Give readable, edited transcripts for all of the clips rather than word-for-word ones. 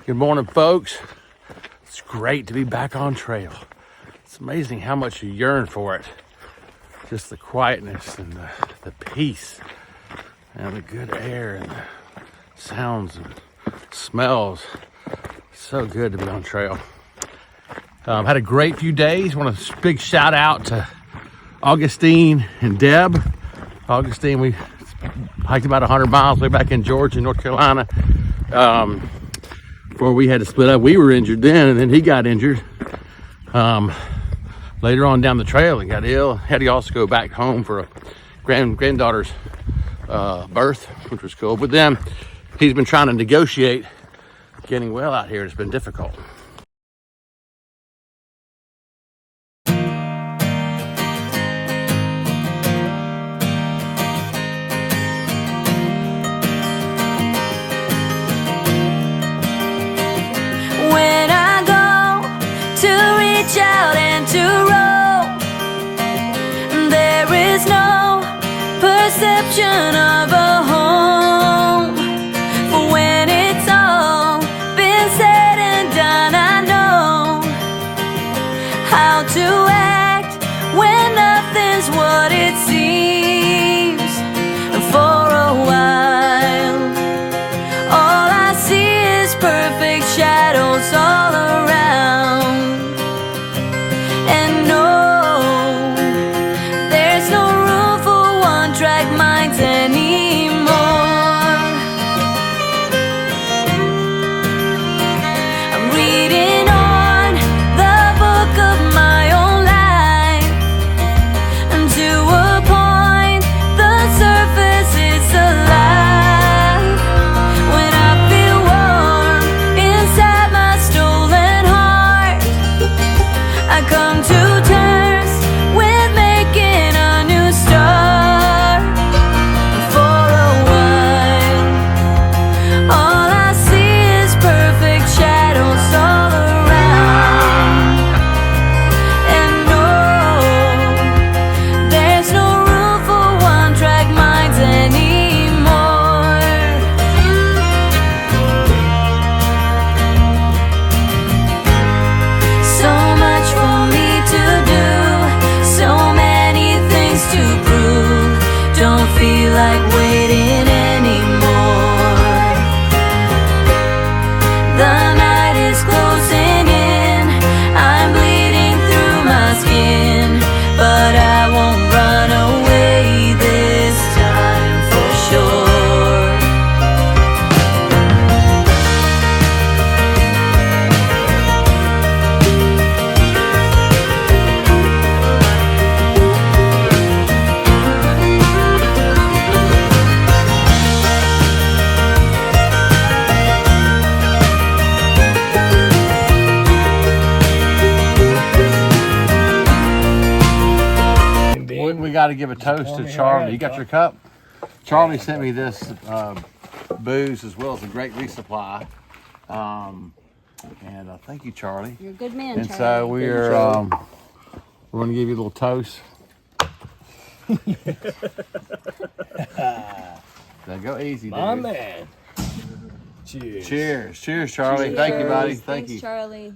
Good morning, folks. It's great to be back on trail. It's amazing how much you yearn for it. Just the quietness and the peace and the good air and the sounds and smells. So good to be on trail. Had a great few days. Want a big shout out to Augustine and Deb. Augustine, we hiked about 100 miles way back in Georgia, North Carolina. Before we had to split up, we were injured then, and then he got injured. Later on down the trail, he got ill. Had to also go back home for a granddaughter's birth, which was cool. But then he's been trying to negotiate getting well out here. It's been difficult. Out and to roam, there is no perception of a home. For when it's all been said and done, I know how to act when nothing's what it seems. And for a while, all I see is perfect shadows all around. We got to give a toast to Charlie. You got your cup? Charlie sent me this booze as well as a great resupply. And thank you, Charlie. You're a good man, and Charlie. So we're going to give you a little toast. Now go easy, dude. My man. Cheers. Cheers. Cheers, Charlie. Cheers. Thank you, buddy. Thanks, you. Charlie.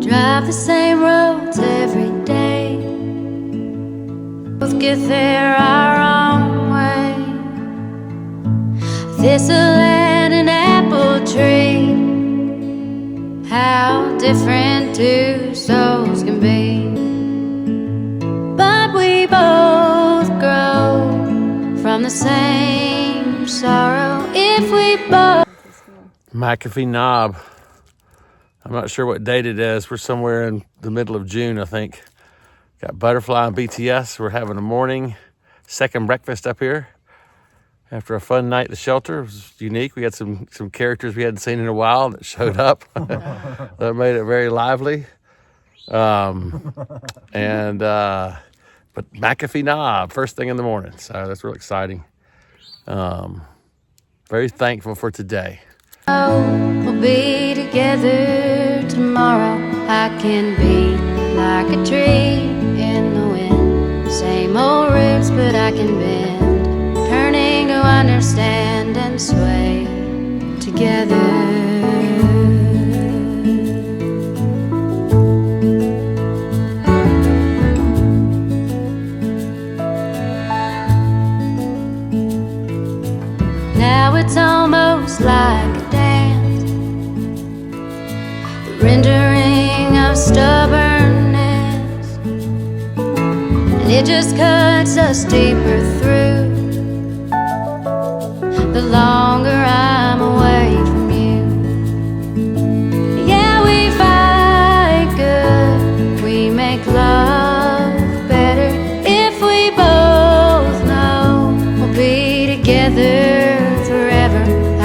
Drive the same roads every day, both get there our own way. Thistle and an apple tree, how different two souls can be. But we both grow from the same sorrow if we both. McAfee Knob. I'm not sure what date it is. We're somewhere in the middle of June, I think. Got Butterfly and BTS. We're having a morning second breakfast up here after a fun night at the shelter. It was unique. We had some characters we hadn't seen in a while that showed up. That made it very lively. But McAfee Knob, first thing in the morning. So that's real exciting. Very thankful for today. We'll be together tomorrow. I can be like a tree in the wind. Same old roots, but I can bend. Turning to understand and sway together. Now it's almost like a dance, the rendering of stubbornness, and it just cuts us deeper through the longer I'm away from you. Yeah, we fight good, we make love better if we both know we'll be together.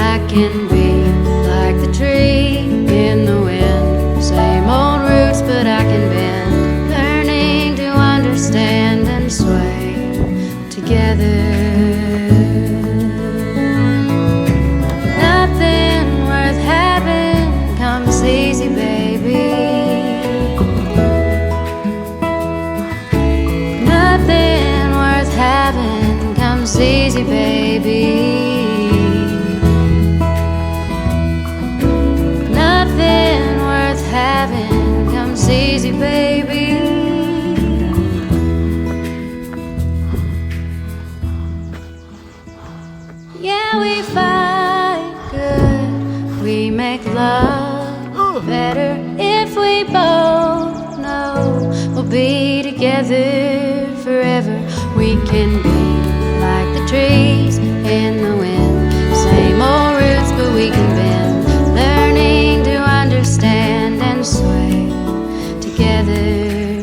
I can be like the tree in the wind. Same old roots, but I can bend. Learning to understand and sway together. Nothing worth having comes easy, baby. Nothing worth having comes easy, baby. Having comes easy, baby. Yeah, we fight good, we make love better if we both know we'll be together forever. We can be like the trees in the wind. Same old roots, but we can bend. Learning to understand and sway together.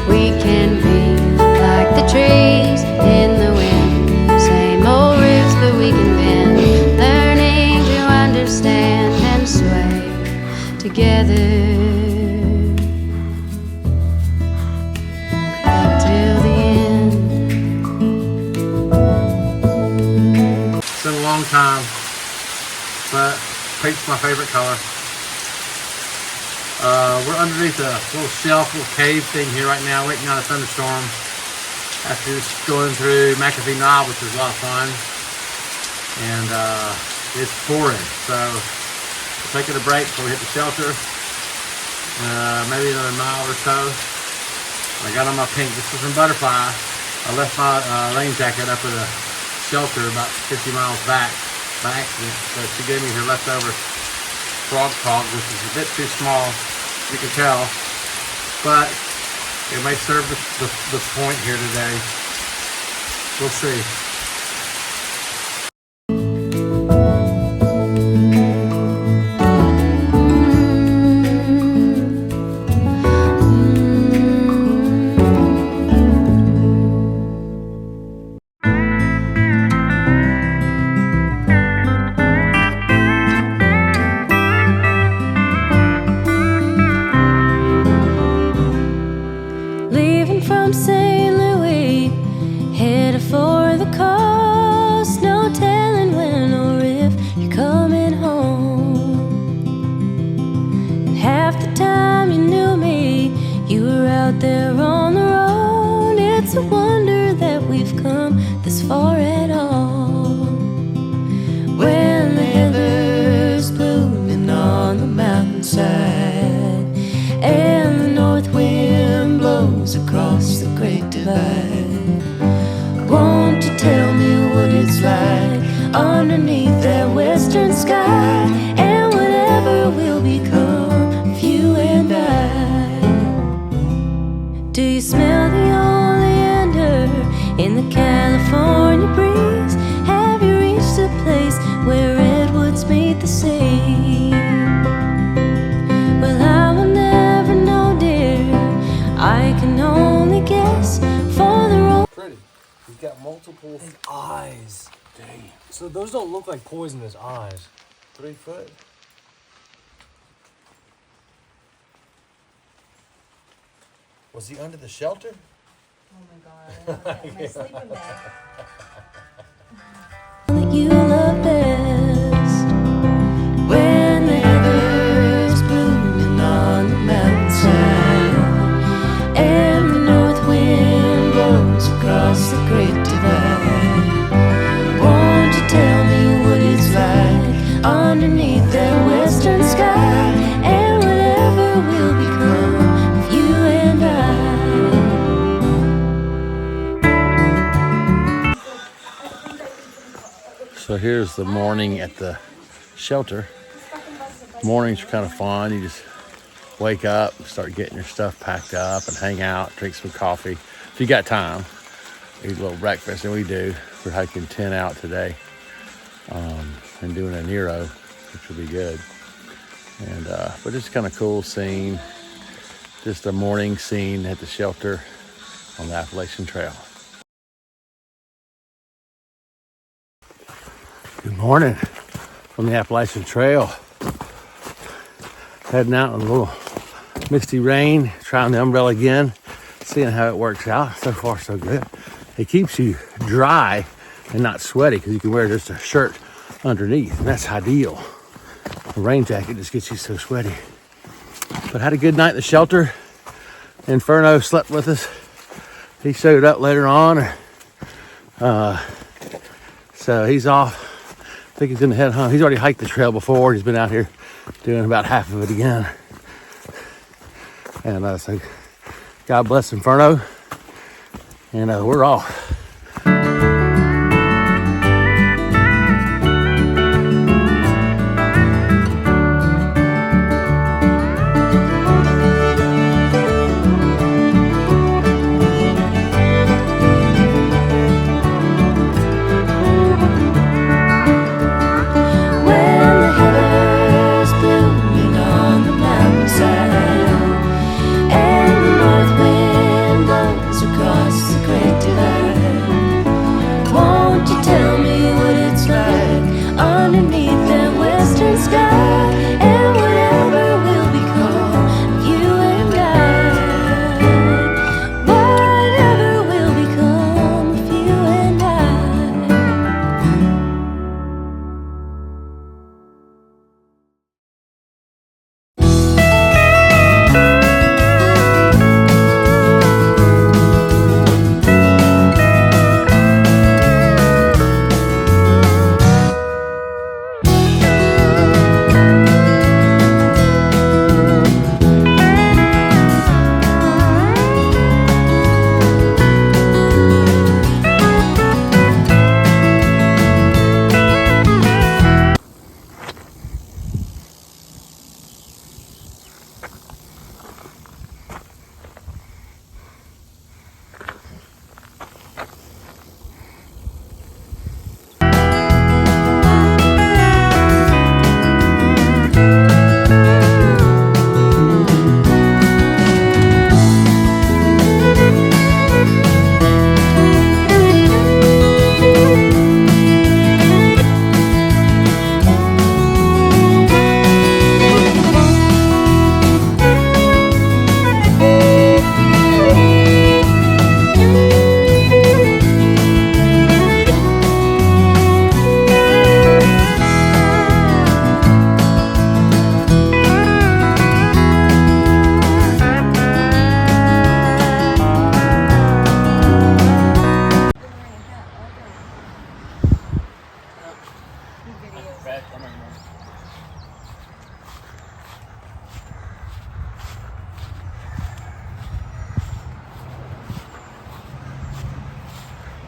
We can be like the trees in the wind. Same old roots, but we can bend. Learning to understand and sway together. Till the end. It's been a long time, but pink's my favorite color. We're underneath a little shelf, little cave thing here right now, waiting on a thunderstorm. After just going through McAfee Knob, which was a lot of fun. And it's pouring, so we're taking a break before we hit the shelter. Maybe another mile or so. I got on my pink. This was from Butterfly. I left my rain jacket up at a shelter about 50 miles back by accident, but she gave me her leftover frog cog, which is a bit too small, you can tell, but it may serve the point here today. We'll see. St. Louis, headed for the coast. multiple eyes. Dang. So those don't look like poisonous eyes. 3 foot. Was he under the shelter? Oh my God, my sleeping bag. That you love best when the heather is blooming on the mountainside and the north wind blows across the great divide. Won't you tell me what it's like underneath that western sky and whatever will become of you and I? So here's the morning at the shelter. Mornings are kind of fun. You just wake up, start getting your stuff packed up and hang out, drink some coffee. If you got time, eat a little breakfast, and we do. We're hiking 10 out today and doing a Nero, which will be good. And but it's kind of cool scene, just a morning scene at the shelter on the Appalachian Trail. Good morning from the Appalachian Trail. Heading out in a little misty rain, trying the umbrella again, seeing how it works out. So far, so good. It keeps you dry and not sweaty because you can wear just a shirt underneath, and that's ideal. A rain jacket just gets you so sweaty. But had a good night at the shelter. Inferno slept with us. He showed up later on. So he's off. I think he's gonna head home. He's already hiked the trail before. He's been out here doing about half of it again. And so God bless Inferno. And we're off.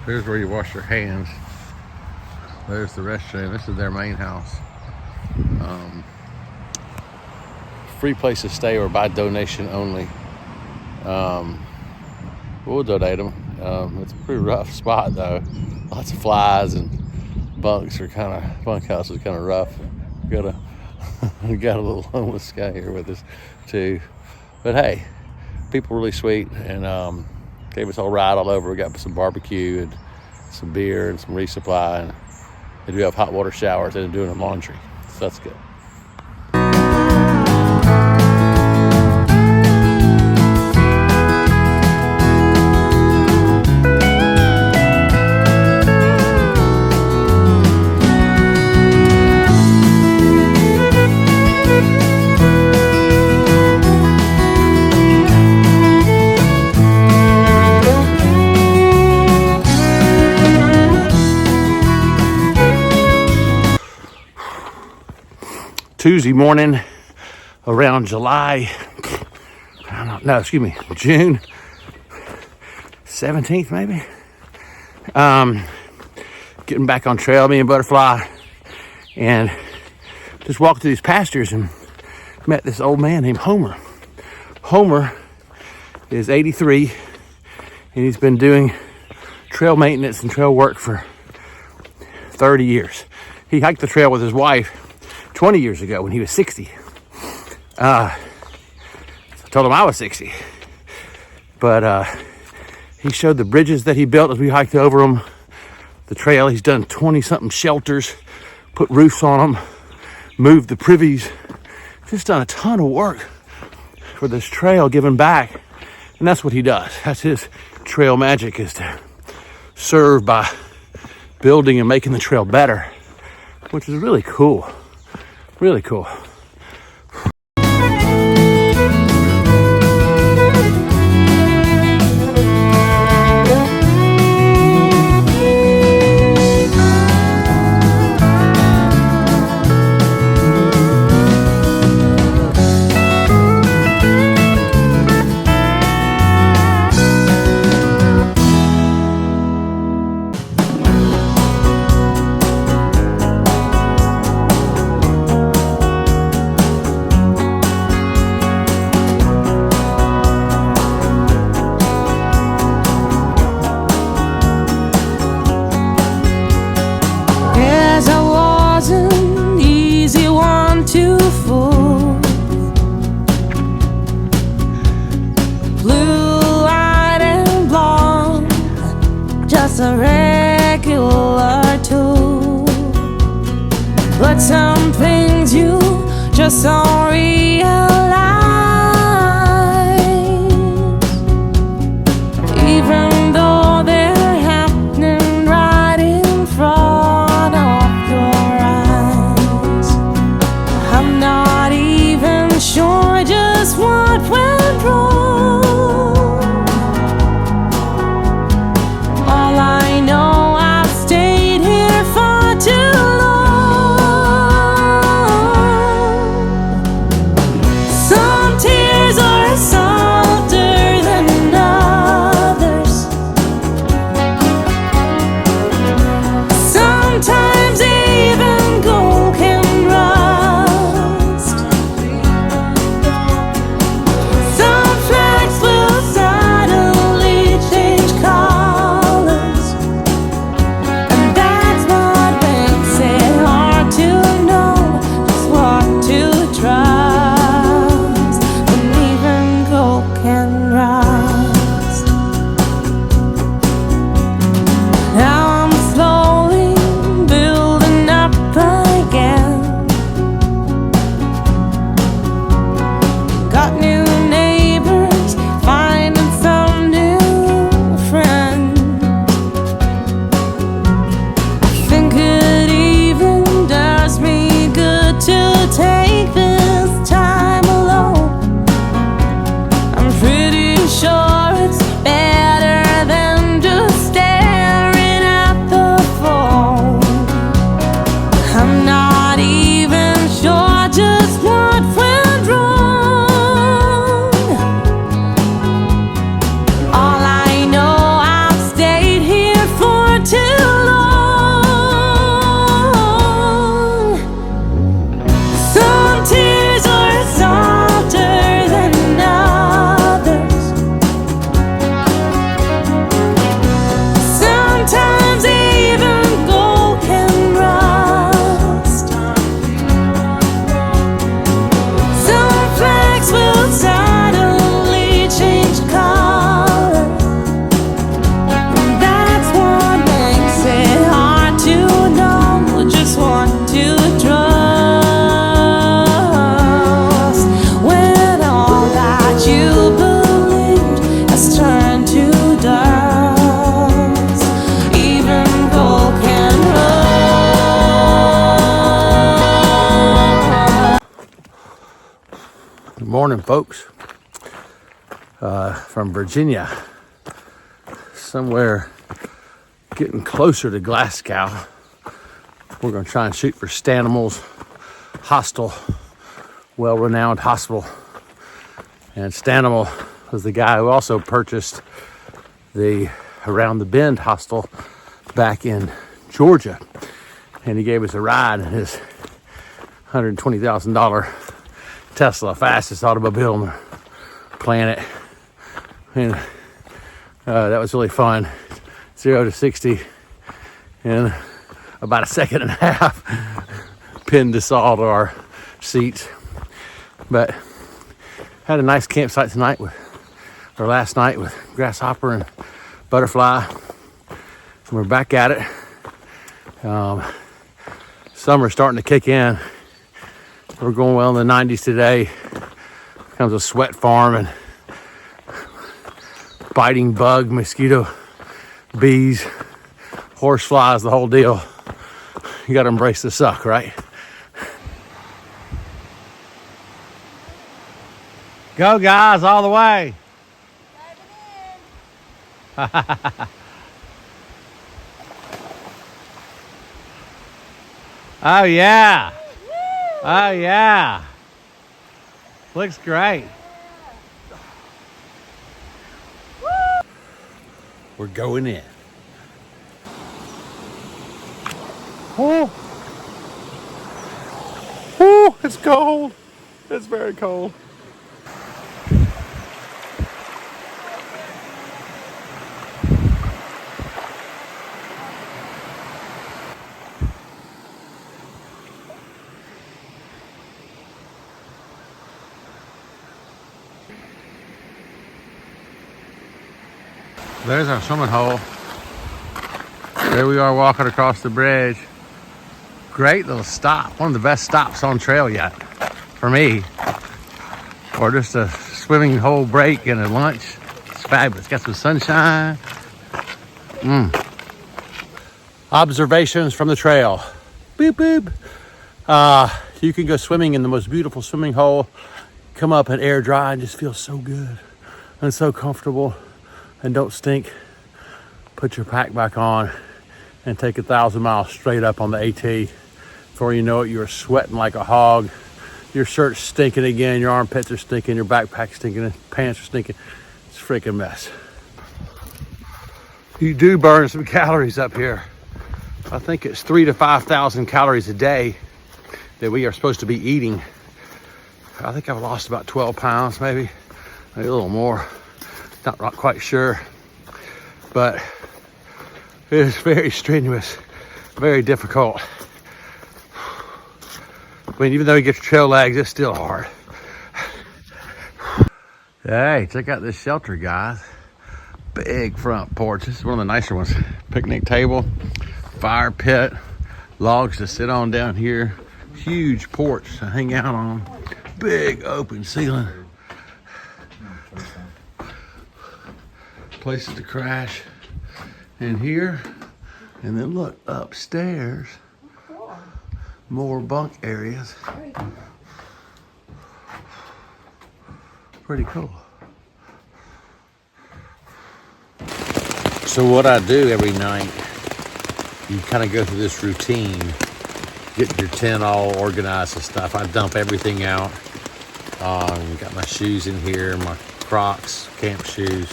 Here's where you wash your hands. There's the restroom. This is their main house. Free place to stay or by donation only. We'll donate them. It's a pretty rough spot though. Lots of flies and bunkhouse is kind of rough. We got a little homeless guy here with us too. But hey, people really sweet and gave us a ride all over. We got some barbecue some beer and some resupply. And they do have hot water showers and doing them laundry, so that's good. Tuesday morning around June 17th maybe. Getting back on trail, me and Butterfly, and just walked through these pastures and met this old man named Homer. Homer is 83 and he's been doing trail maintenance and trail work for 30 years. He hiked the trail with his wife 20 years ago when he was 60. I told him I was 60. But he showed the bridges that he built as we hiked over them. The trail, he's done 20-something shelters, put roofs on them, moved the privies. Just done a ton of work for this trail, giving back. And that's what he does. That's his trail magic, is to serve by building and making the trail better, which is really cool. Really cool. A regular tool, but some things you just don't realize. Even though they're happening right in front of your eyes, I'm not even sure just what went wrong. morning, folks. From Virginia, somewhere getting closer to Glasgow. We're going to try and shoot for Stanimals Hostel, well-renowned hospital. And Stanimal was the guy who also purchased the Around the Bend hostel back in Georgia. And he gave us a ride in his $120,000 Tesla, fastest automobile on the planet. And that was really fun. 0 to 60 in about a second and a half. Pinned us all to our seats. But had a nice campsite tonight last night with grasshopper and butterfly. And we're back at it. Summer's starting to kick in. We're going well in the 90s today. Comes a sweat farm and biting bug, mosquito, bees, horse flies, the whole deal. You got to embrace the suck, right? Go, guys, all the way. Oh, yeah. Oh, yeah. Looks great. We're going in. Oh. Oh, it's cold. It's very cold. There's our swimming hole. There we are walking across the bridge. Great little stop. One of the best stops on trail yet for me. Or just a swimming hole break and a lunch. It's fabulous. Got some sunshine. Observations from the trail. Boop, boop. You can go swimming in the most beautiful swimming hole. Come up and air dry and just feel so good and so comfortable. And don't stink. Put your pack back on and take 1,000 miles straight up on the AT. Before you know it, you're sweating like a hog. Your shirt's stinking again. Your armpits are stinking. Your backpack's stinking. And pants are stinking. It's a freaking mess. You do burn some calories up here. I think it's 3,000 to 5,000 calories a day that we are supposed to be eating. I think I've lost about 12 pounds, maybe a little more. Not quite sure, but it is very strenuous, very difficult. I mean, even though you get your trail legs, it's still hard. Hey, check out this shelter, guys. Big front porch. This is one of the nicer ones. Picnic table, fire pit, logs to sit on down here. Huge porch to hang out on. Big open ceiling. Places to crash in here, and then look upstairs, more bunk areas. Pretty cool. So what I do every night, you kind of go through this routine, get your tent all organized and stuff. I dump everything out. Got my shoes in here, my Crocs, camp shoes.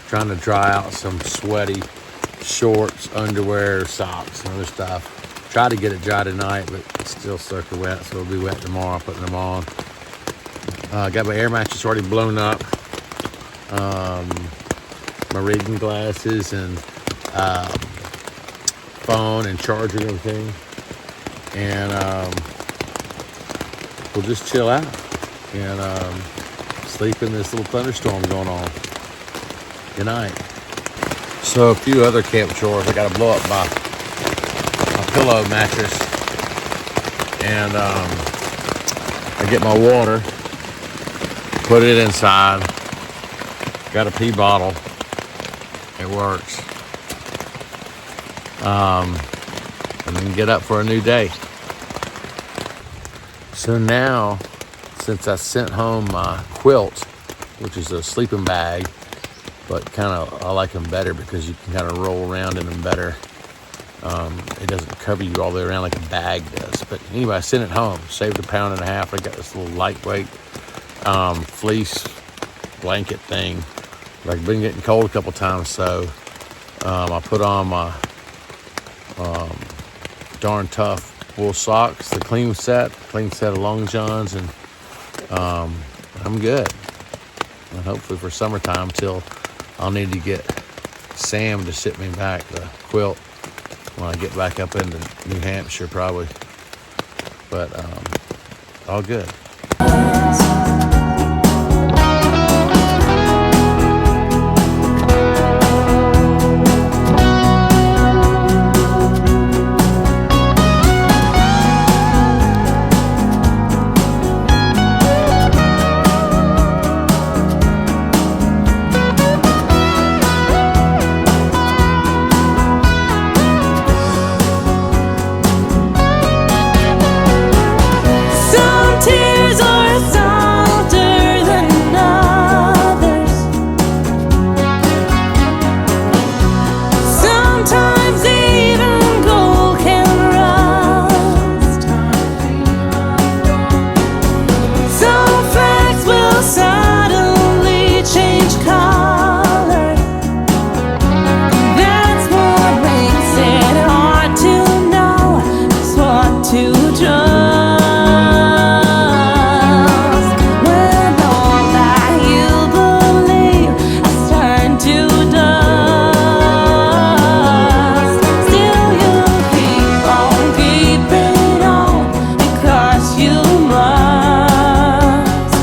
Trying to dry out some sweaty shorts, underwear, socks, and other stuff. Try to get it dry tonight, but it's still soaking wet, so it'll be wet tomorrow, putting them on. Got my air mattress already blown up. My reading glasses and phone and charger and everything. And we'll just chill out and sleep in this little thunderstorm going on. Good night. So a few other camp chores. I gotta blow up my pillow mattress, and I get my water, put it inside. Got a pee bottle. It works. And then get up for a new day. So now since I sent home my quilt, which is a sleeping bag, but I like them better because you can kind of roll around in them better. It doesn't cover you all the way around like a bag does. But anyway, I sent it home, saved £1.5 pounds. I got this little lightweight fleece blanket thing. Like, been getting cold a couple times, so I put on my darn tough wool socks, the clean set of long johns, and I'm good. And hopefully for summertime, till I'll need to get Sam to ship me back the quilt when I get back up into New Hampshire, probably. But all good. Some tears are softer than others. Sometimes even gold can rust. Some facts will suddenly change color. That's what makes it hard to know just what to trust. When all that you believe has turned to dust, still you keep on keeping on because you must.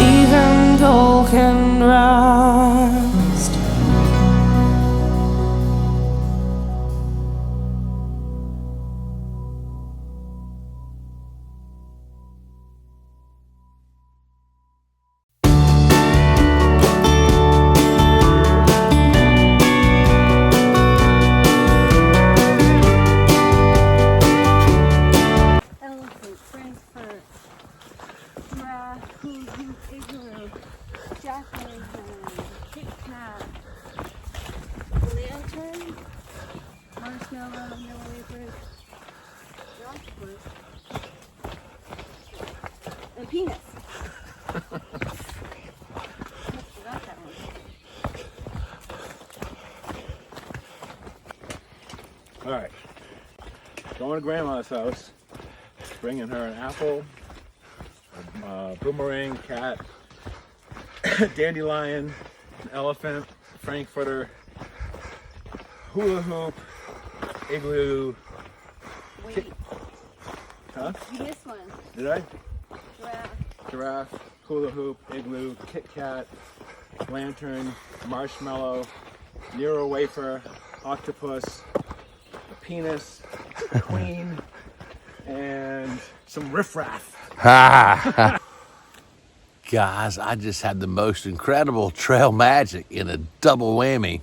Even gold can rust. Elephant, Frankfurt, Raccoon, Igloo, Jack-o'-lantern, Kit Kat, Lantern, Marshmallow, No Wafers, Octopus, and Penis. Forgot that one. All right, going to Grandma's house, bringing her an apple, a boomerang cat, dandelion, an elephant, frankfurter, hula hoop, igloo. Wait, Huh? you missed one. Did I? Giraffe, Giraffe, hula hoop, igloo, Kit Kat, lantern, marshmallow, Nero wafer, octopus, a penis, queen, and some riffraff. Guys, I just had the most incredible trail magic in a double whammy.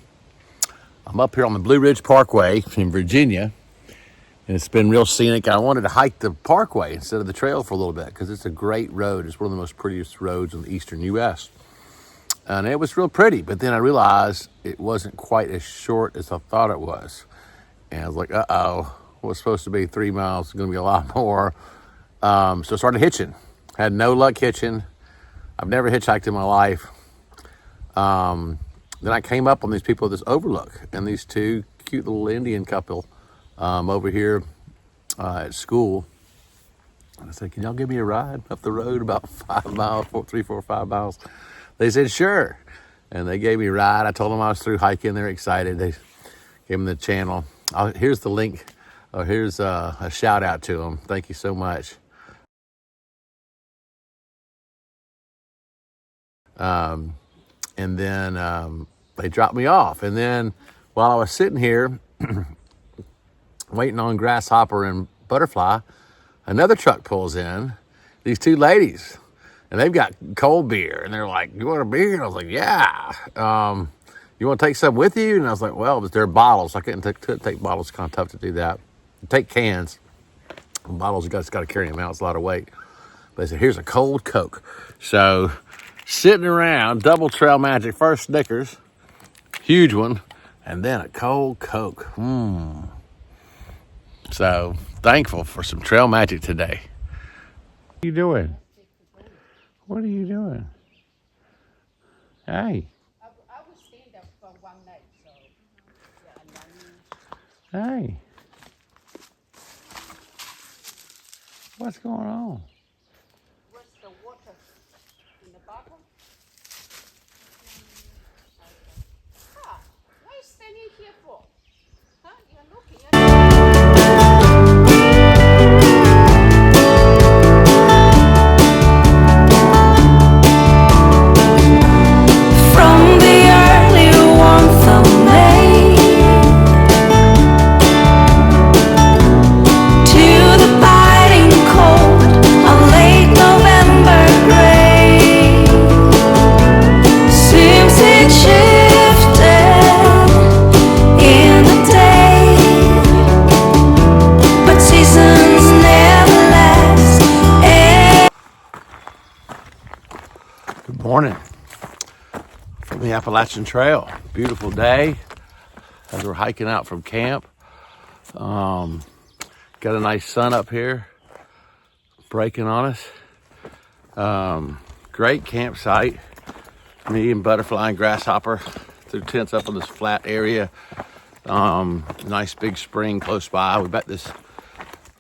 I'm up here on the Blue Ridge Parkway in Virginia, and it's been real scenic. I wanted to hike the parkway instead of the trail for a little bit because it's a great road. It's one of the most prettiest roads in the eastern U.S. And it was real pretty, but then I realized it wasn't quite as short as I thought it was. And I was like, uh-oh, what's supposed to be 3 miles is going to be a lot more. So I started hitching. Had no luck hitching. I've never hitchhiked in my life. Then I came up on these people at this overlook, and these two cute little Indian couple over here at school. And I said, can y'all give me a ride up the road about 5 miles, 3, 4, 5 miles? They said, sure. And they gave me a ride. I told them I was through hiking. They're excited. They gave them the channel. Here's the link. Here's a shout out to them. Thank you so much. And then they dropped me off. And then while I was sitting here waiting on Grasshopper and Butterfly, another truck pulls in. These two ladies, and they've got cold beer, and they're like, "You want a beer?" And I was like, "Yeah." You want to take some with you? And I was like, "Well, but they're bottles. I couldn't take bottles. It's kind of tough to do that. Take cans. Bottles, you just got to carry them out. It's a lot of weight." They said, here's a cold Coke. So sitting around, double Trail Magic, first Snickers, huge one, and then a cold Coke. So thankful for some Trail Magic today. What are you doing? What are you doing? Hey. I was staying there for one night, so yeah, and then Hey. What's going on? what's the water in the bottle? Huh? What are you standing here for? Huh? You're looking at From the early warmth of May to the biting cold of late November gray, seems it shifted in the day, but seasons never last. Good morning from the Appalachian Trail. Beautiful day as we're hiking out from camp. Got a nice sun up here breaking on us. Great campsite. Me and Butterfly and Grasshopper threw tents up on this flat area. Nice big spring close by. We met this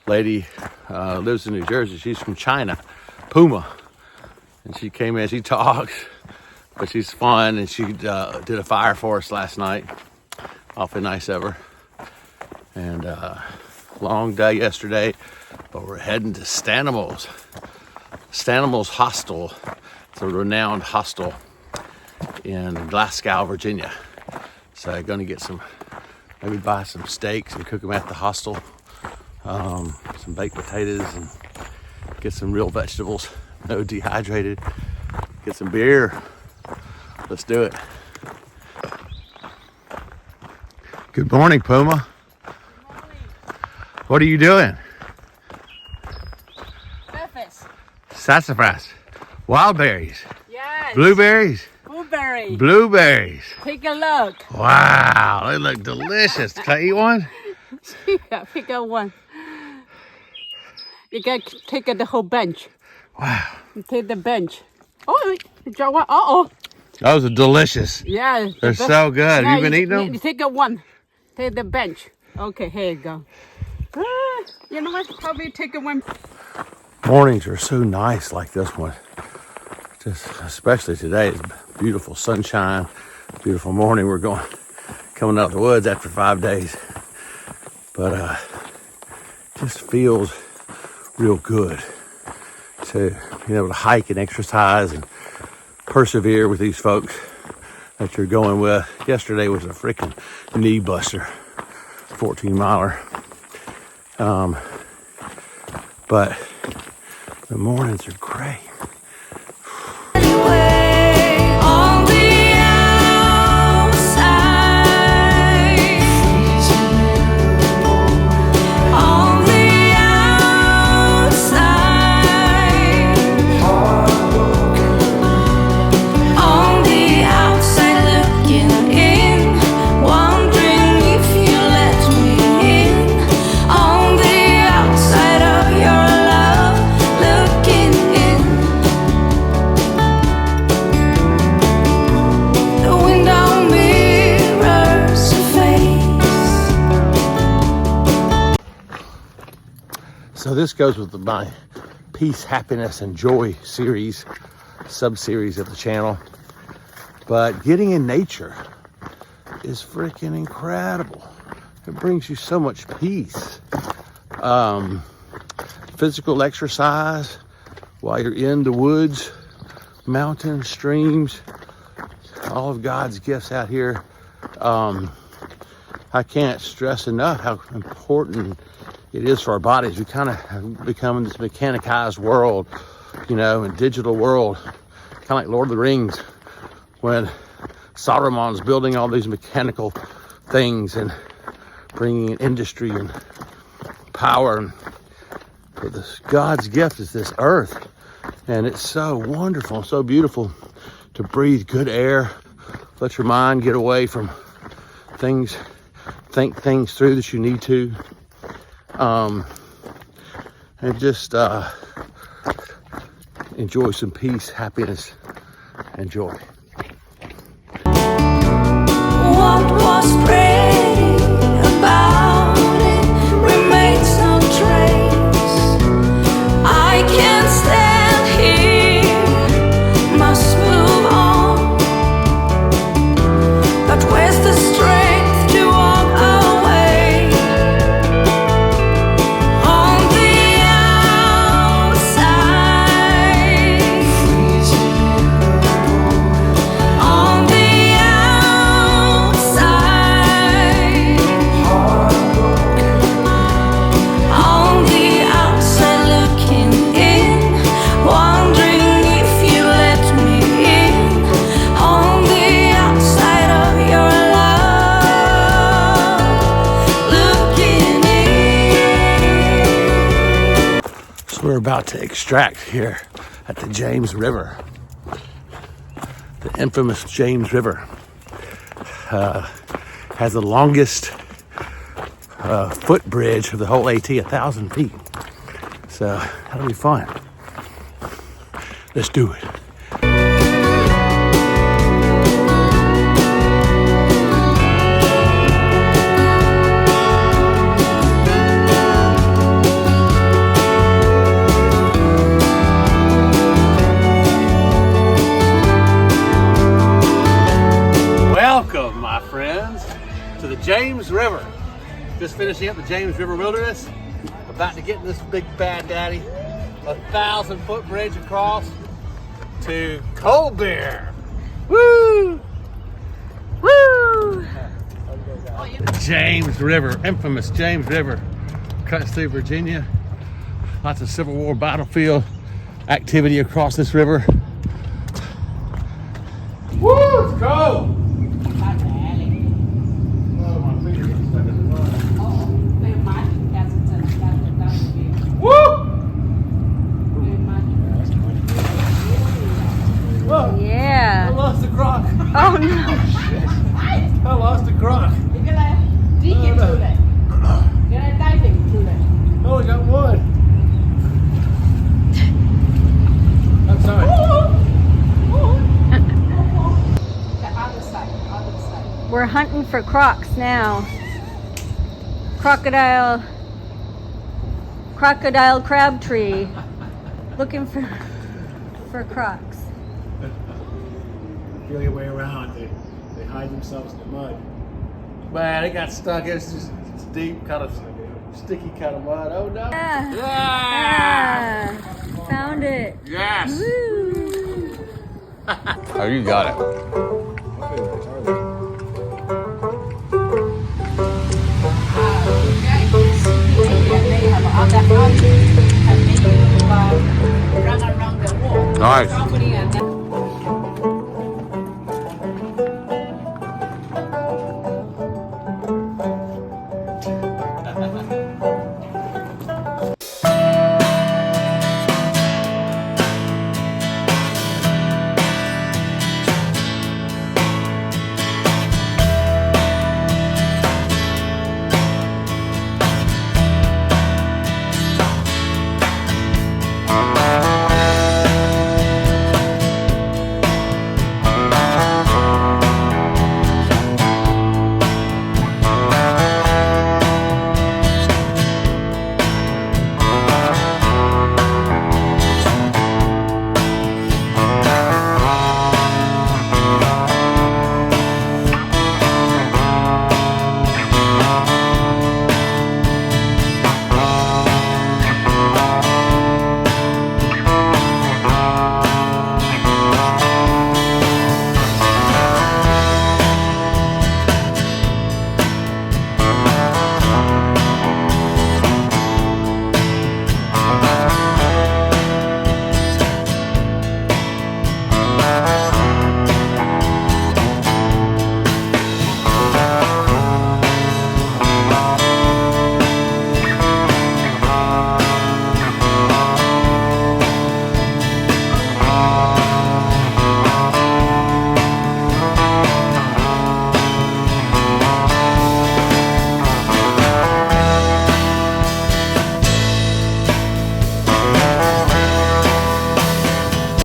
lady, lives in New Jersey. She's from China, Puma. And she came in, she talks, but she's fun, and she did a fire for us last night. Awfully nice of her. And long day yesterday, but we're heading to Stanimals. Stanimals Hostel. It's a renowned hostel in Glasgow, Virginia. So gonna get some, maybe buy some steaks and cook them at the hostel. Some baked potatoes and get some real vegetables. No dehydrated. Get some beer. Let's do it. Good morning, Puma. What are you doing? breakfast. Sassafras. Wild berries. Yes. Blueberries. Blueberry. Blueberries. Take a look. Wow, they look delicious. Can I eat one? Yeah, pick up one. You can take the whole bench. Wow. You take the bench. Oh, you got one. Uh-oh. Those are delicious. Yeah. They're so good. Have you been eating them? You take a one. Take the bench. Okay, here you go. You know what? How about you take a one? Mornings are so nice like this one. Just especially today. It's beautiful sunshine, beautiful morning. We're coming out of the woods after 5 days. But just feels real good to be able to hike and exercise and persevere with these folks that you're going with. Yesterday was a freaking knee buster, 14-miler. But the mornings are great. Anyway, on the outside, on the outside, on the outside looking in, wondering if you let me in, on the outside of your love, looking in. The window mirrors a face. So this goes with my peace, happiness, and joy series, sub-series of the channel. But getting in nature is freaking incredible. It brings you so much peace. Physical exercise while you're in the woods, mountains, streams, all of God's gifts out here. I can't stress enough how important it is for our bodies. We kind of have become in this mechanicized world, and digital world, kind of like Lord of the Rings, when Saruman's building all these mechanical things and bringing in industry and power. But God's gift is this earth, And it's so wonderful, so beautiful to breathe good air, let your mind get away from things, think things through that you need to, and just enjoy some peace, happiness, and joy. What was pretty about it remains no trace. I can't stand here, must move on. But where's the strength to walk away? On the outside, on the outside, on the outside looking in, wondering if you let me in. On the outside of your love, looking in. So we're about to extract here at the James River, the infamous James River. Has the longest footbridge of the whole AT, 1,000 feet. So that'll be fun. Let's do it. Welcome, my friends, to the James River. Just finishing up the James River Wilderness. About to get in this big bad daddy, 1,000-foot bridge across to Cold Bear. Woo! Woo! The James River, infamous James River, cuts through Virginia. Lots of Civil War battlefield activity across this river. Woo! It's cold! Yeah. I lost the crock. Oh no. I lost the crock. You're gonna dig into that. You're gonna dive into that. I only got one. I'm sorry. The other side, other side. We're hunting for crocs now. Crocodile Crabtree. Looking for crocs. Feel your way around. They hide themselves in the mud. Man, it got stuck. It's just deep, kind of sticky kind of mud. Oh no! Yeah. Yeah! Found it. Yes! Woo. Oh, you got it. They have other houses and then you run around the wall. Nice. Property and then